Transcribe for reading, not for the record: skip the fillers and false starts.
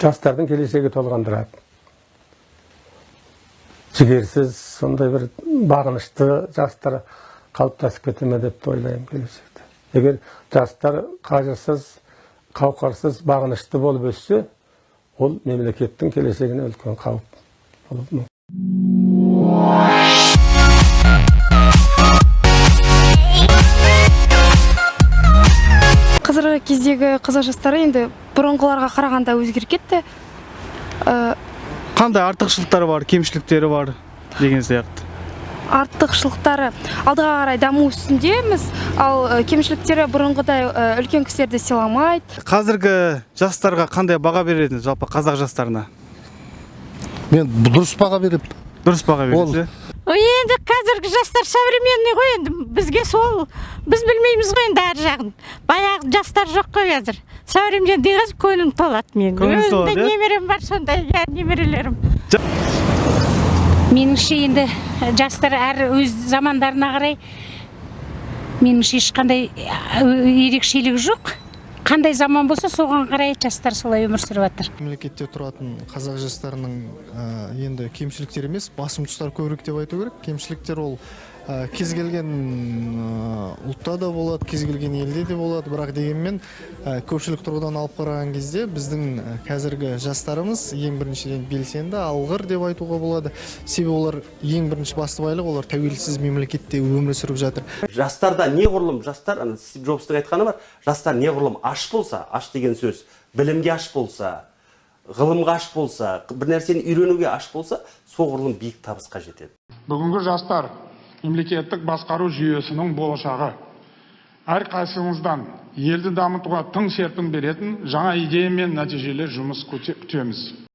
жастардың келешегі толғандырады. Жігерсіз, сондай бір бағынышты жастар қалыптасып кете ме деп ойлаймын келешекте. Егер жастар қажырсыз, қауқарсыз, бағынышты болып өссе, ол мемлекеттің келешегіне үлкен қауіп болып. Қазіргі кездегі қазақ жастары енді бұрынғыларға қарағанда өзгеріп кетті. Қандай артықшылықтары бар, кемшіліктері бар деген сияқты? Артықшылықтары алдыға қарай даму үстіндеміз, ал кемшіліктері бұрынғыдай үлкен кісілерді сыйламайды. Қазіргі жастарға қандай баға береді, жалпы қазақ жастарына? Мен дұрыс баға беремін. Дұрыс баға береді. Енді қазіргі жастар современный ғой, енді бізге сол, біз білмейміз ғой енді әр жағын. Баяғы жастар жоқ қой қазір. Современный қыз көңілім толады мен. Өзімде немерем бар, сондай немерелерім. Меніңше енді жастар әр өз замандарына қарай меніңше ешқандай ерекшелігі жоқ. Қандай заман болса, соған қарай жастар солай өмір сүріп жатыр. Мемлекетте тұратын қазақ жастарының енді кемшіліктер емес, басым тұстар көбірек деп айту керек. Кемшіліктер ол кез келген ұлтта да болады, кез келген елде де болады, бірақ дегенмен көпшілік тұрғыдан алып қараған кезде біздің қазіргі жастарымыз ең біріншіден белсенді, алғыр деп айтуға болады. Себебі олар ең бірінші басты байлық, олар тәуелсіз мемлекетте өмір сүріп жатыр. Жастарда неғұрлым жастар, Стив Джобстың айтқаны бар, жастар неғұрлым аш болса, аш деген сөз, білімге аш болса, ғылымға аш болса, бір нәрсені үйренуге аш болса, соғұрлым биік табысқа жетеді. Бүгінгі жастар мемлекеттік басқару жүйесінің болашағы. Әрқайсыңыздан елді дамытуға тың серпін беретін жаңа идея мен нәтижелі жұмыс күтеміз.